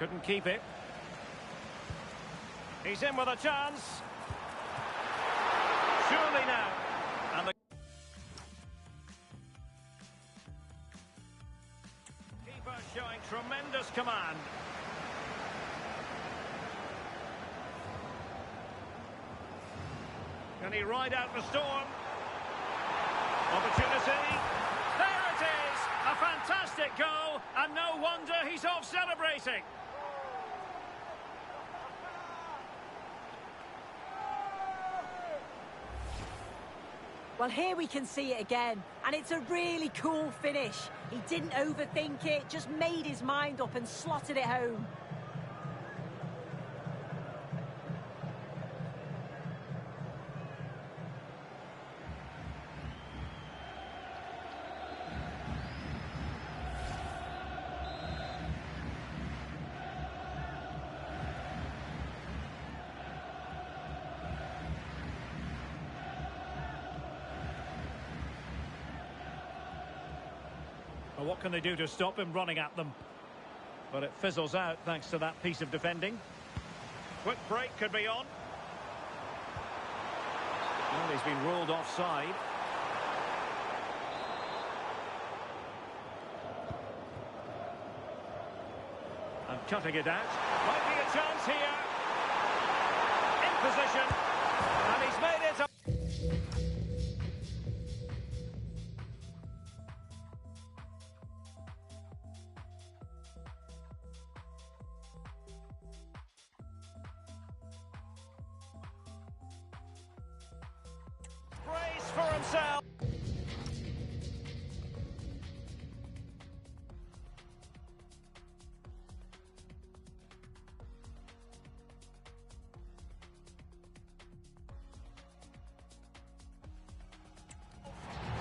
Couldn't keep it. He's in with a chance. Surely now. And the keeper showing tremendous command. Can he ride out the storm? Opportunity. There it is! A fantastic goal, and no wonder he's off celebrating. Well, here we can see it again, and it's a really cool finish. He didn't overthink it, just made his mind up and slotted it home. Well, what can they do to stop him running at them? But it fizzles out thanks to that piece of defending. Quick break could be on. Well, he's been ruled offside. And cutting it out. Might be a chance here. In position. And he's made it up. Brace for himself.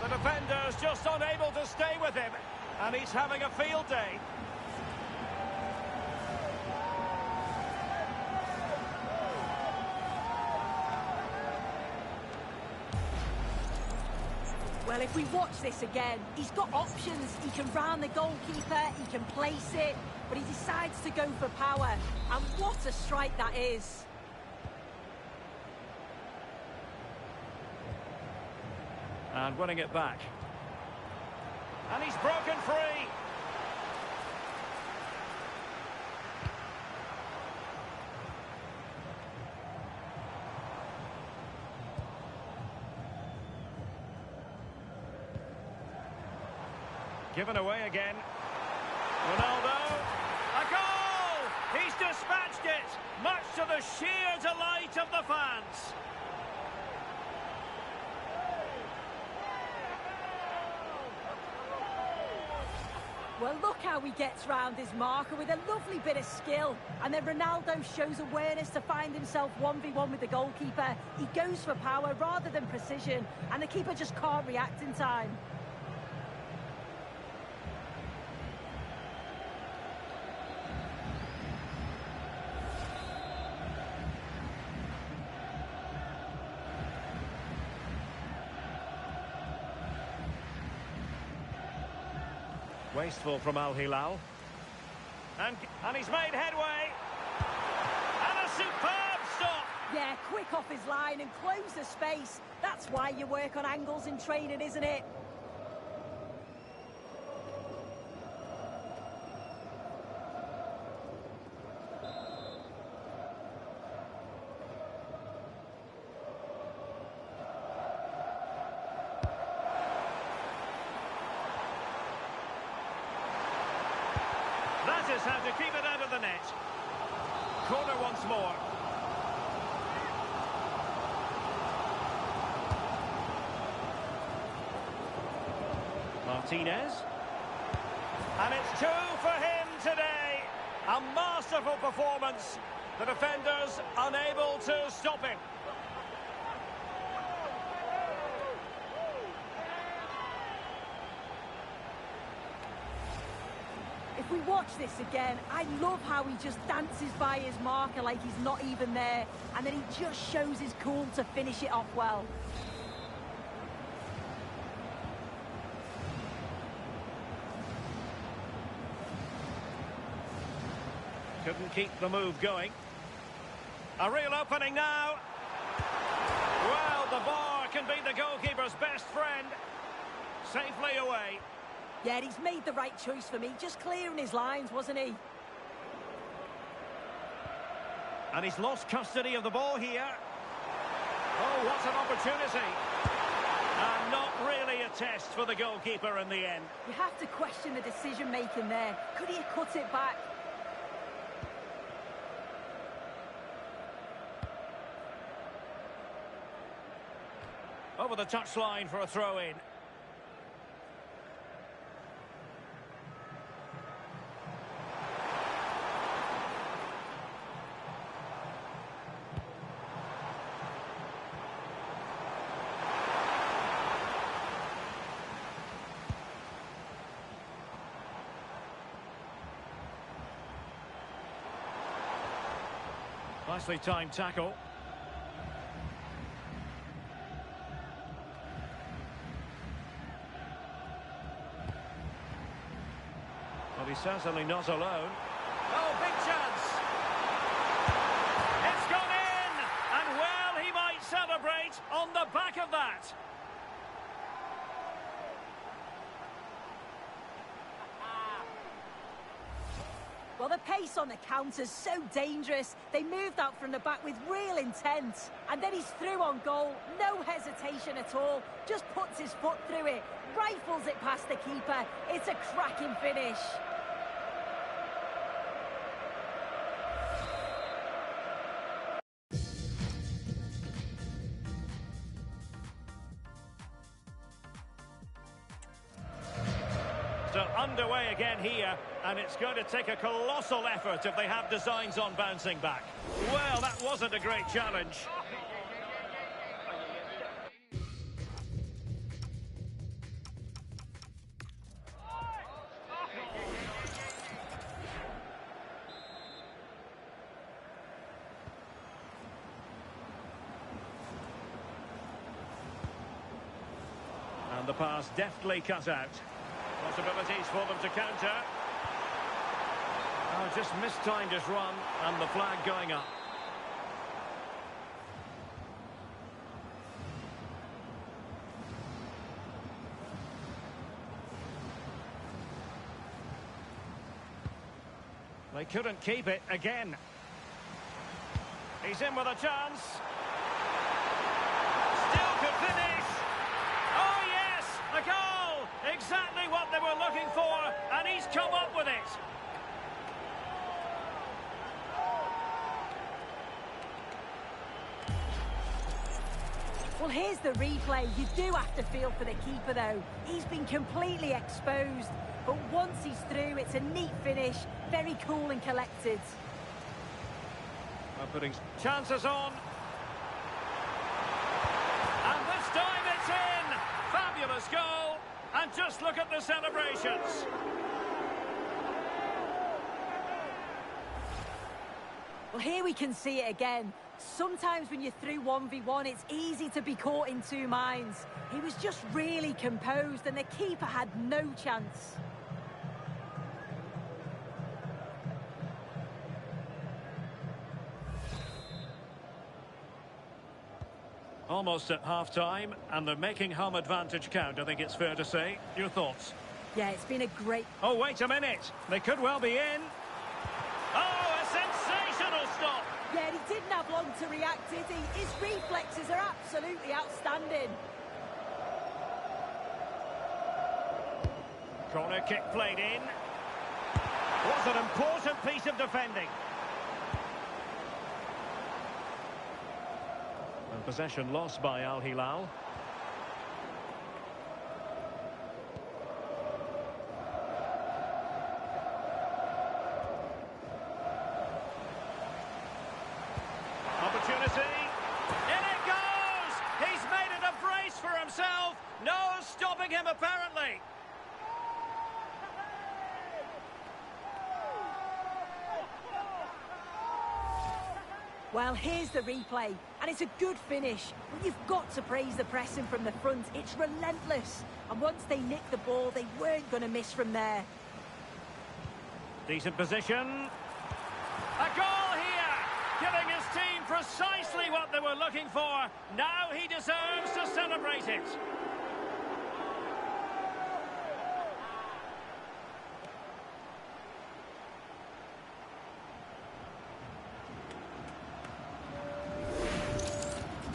The defender's just unable to stay with him, and he's having a field day. Well, if we watch this again, he's got options. He can round the goalkeeper, he can place it, but he decides to go for power. And what a strike that is. And winning it back. And he's broken free. Given away again. Ronaldo. A goal! He's dispatched it, much to the sheer delight of the fans. Well, look how he gets round his marker with a lovely bit of skill. And then Ronaldo shows awareness to find himself 1v1 with the goalkeeper. He goes for power rather than precision, and the keeper just can't react in time. Wasteful from Al Hilal. And he's made headway. And a superb stop. Yeah, quick off his line and close the space. That's why you work on angles in training, isn't it? That is how to keep it out of the net. Corner once more. Martinez. And it's 2 for him today. A masterful performance. The defenders unable to stop him. If we watch this again, I love how he just dances by his marker like he's not even there, and then he just shows his cool to finish it off well. Couldn't keep the move going. A real opening now. Well, the bar can be the goalkeeper's best friend. Safely away. Yeah, he's made the right choice for me. Just clearing his lines, wasn't he? And he's lost custody of the ball here. Oh, what an opportunity. And not really a test for the goalkeeper in the end. You have to question the decision-making there. Could he have cut it back? Over the touchline for a throw-in. Nicely timed tackle. Well, he's certainly not alone. Oh, big chance! It's gone in! And well, he might celebrate on the back of that. Well, the pace on the counter's so dangerous. They moved out from the back with real intent. And then he's through on goal. No hesitation at all. Just puts his foot through it. Rifles it past the keeper. It's a cracking finish. So underway again here, and it's going to take a colossal effort if they have designs on bouncing back. Well, that wasn't a great challenge. And the pass deftly cut out. Possibilities for them to counter. Oh, just mistimed his run, and the flag going up. They couldn't keep it again. He's in with a chance. Still could finish. Oh, yes, a goal. Exactly what they were looking for, and he's come up with it. Well, here's the replay. You do have to feel for the keeper, though. He's been completely exposed. But once he's through, it's a neat finish. Very cool and collected. Putting chances on. And this time it's in. Fabulous goal. And just look at the celebrations. Well, here we can see it again. Sometimes when you're through 1v1, it's easy to be caught in two minds. He was just really composed, and the keeper had no chance. Almost at half-time, and they're making home advantage count, I think it's fair to say. Your thoughts? Yeah, it's been a great... Oh, wait a minute. They could well be in. Oh, a sensational stop. Yeah, he didn't have long to react, did he? His reflexes are absolutely outstanding. Corner kick played in. Was an important piece of defending. And possession lost by Al Hilal. Opportunity. In it goes! He's made it a brace for himself. No stopping him, apparently. Well, here's the replay, and it's a good finish. But you've got to praise the pressing from the front. It's relentless. And once they nicked the ball, they weren't going to miss from there. Decent position. A goal here, giving his team precisely what they were looking for. Now he deserves to celebrate it.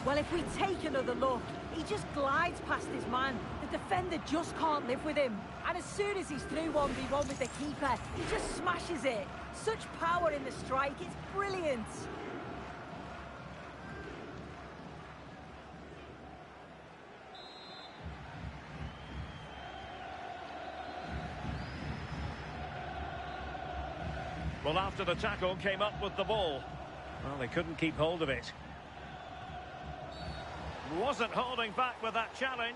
Well, if we take another look, he just glides past his man. The defender just can't live with him. And as soon as he's through 1v1 with the keeper, he just smashes it. Such power in the strike, it's brilliant. Well, after the tackle, came up with the ball. Well, they couldn't keep hold of it. Wasn't holding back with that challenge.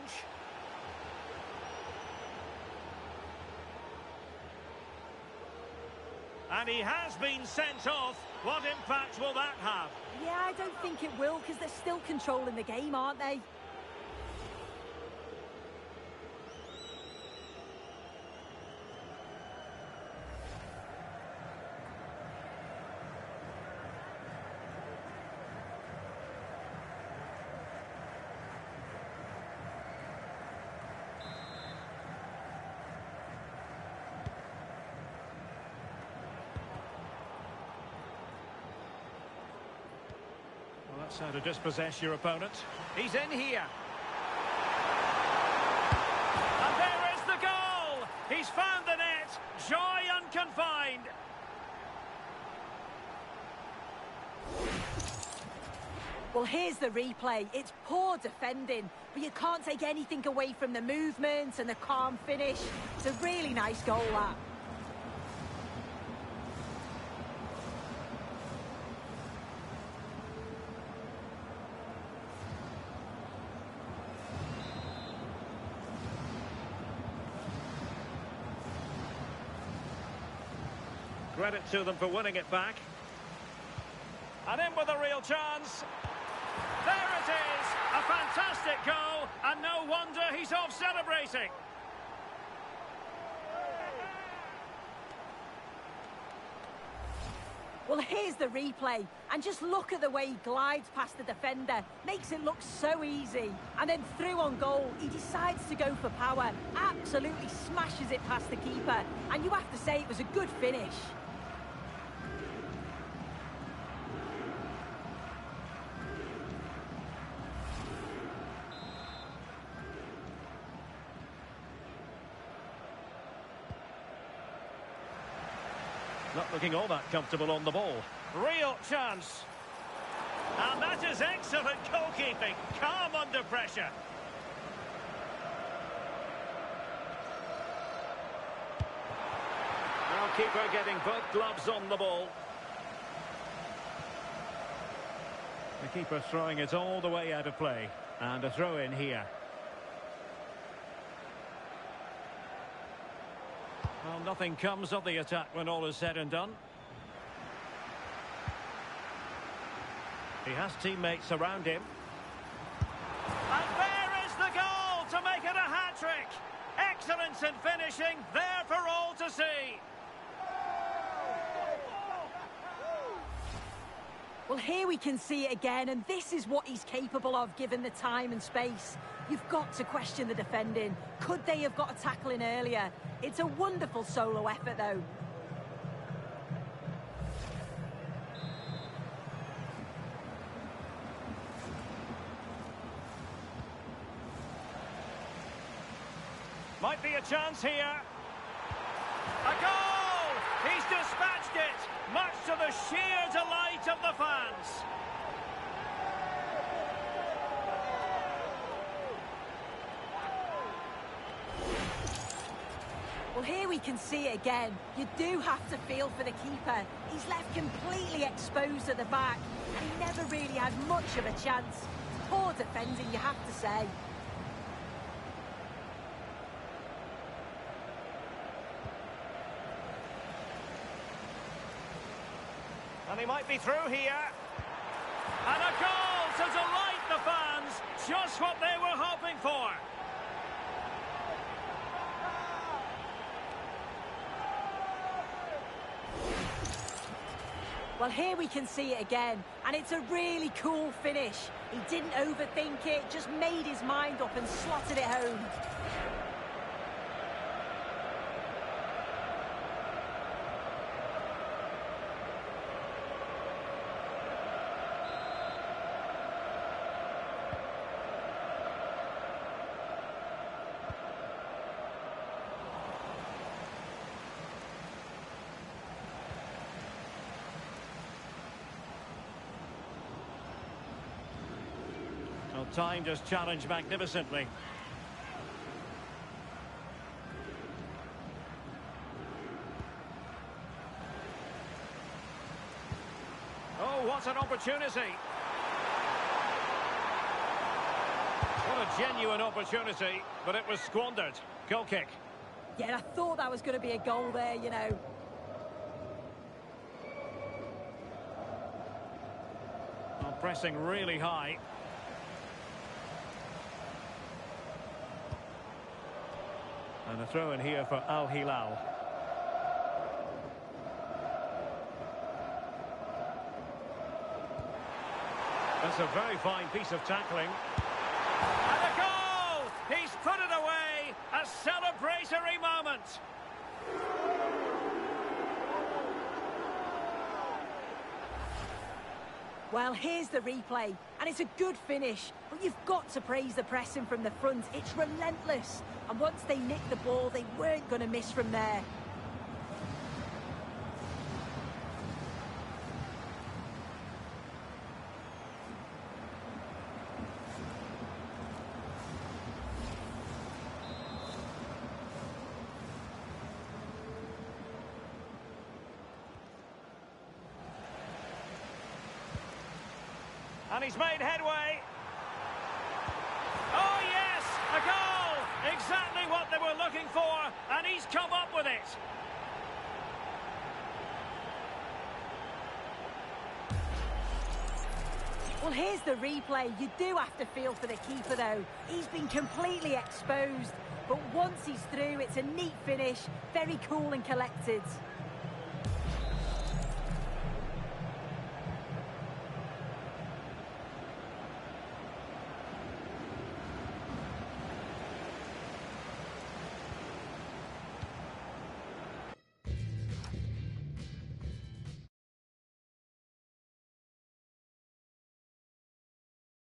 And he has been sent off. What impact will that have? Yeah, I don't think it will, because they're still controlling the game, aren't they? Well, that's how to dispossess your opponent. He's in here. And there is the goal! He's found the net. Joy unconfined. Well, here's the replay. It's poor defending, but you can't take anything away from the movement and the calm finish. It's a really nice goal, that. Credit to them for winning it back. And in with a real chance. There it is! A fantastic goal, and no wonder he's off celebrating. Well, here's the replay, and just look at the way he glides past the defender. Makes it look so easy. And then through on goal, he decides to go for power. Absolutely smashes it past the keeper. And you have to say it was a good finish. Not looking all that comfortable on the ball. Real chance. And that is excellent goalkeeping. Calm under pressure. Now keeper getting both gloves on the ball. The keeper throwing it all the way out of play. And a throw in here. Well, nothing comes of the attack when all is said and done. He has teammates around him. And there is the goal to make it a hat-trick. Excellence in finishing, there for all to see. Well, here we can see it again, and this is what he's capable of given the time and space. You've got to question the defending. Could they have got a tackle in earlier? It's a wonderful solo effort, though. Might be a chance here. A goal! He's dispatched it, much to the sheer delight of the fans. Well, here we can see it again. You do have to feel for the keeper. He's left completely exposed at the back, and he never really had much of a chance. Poor defending, you have to say. And he might be through here. And a goal to delight the fans. Just what they were hoping for. Well, here we can see it again, and it's a really cool finish. He didn't overthink it, just made his mind up and slotted it home. Well, time just challenged magnificently. Oh, what an opportunity! What a genuine opportunity, but it was squandered. Goal kick. Yeah, I thought that was going to be a goal there, you know. Well, pressing really high. And a throw in here for Al Hilal. That's a very fine piece of tackling. And a goal! He's put it away! A celebratory moment! Well, here's the replay, and it's a good finish, but you've got to praise the pressing from the front. It's relentless, and once they nicked the ball, they weren't going to miss from there. And he's made headway. Oh, yes! A goal! Exactly what they were looking for, and he's come up with it. Well, here's the replay. You do have to feel for the keeper, though. He's been completely exposed. But once he's through, it's a neat finish. Very cool and collected.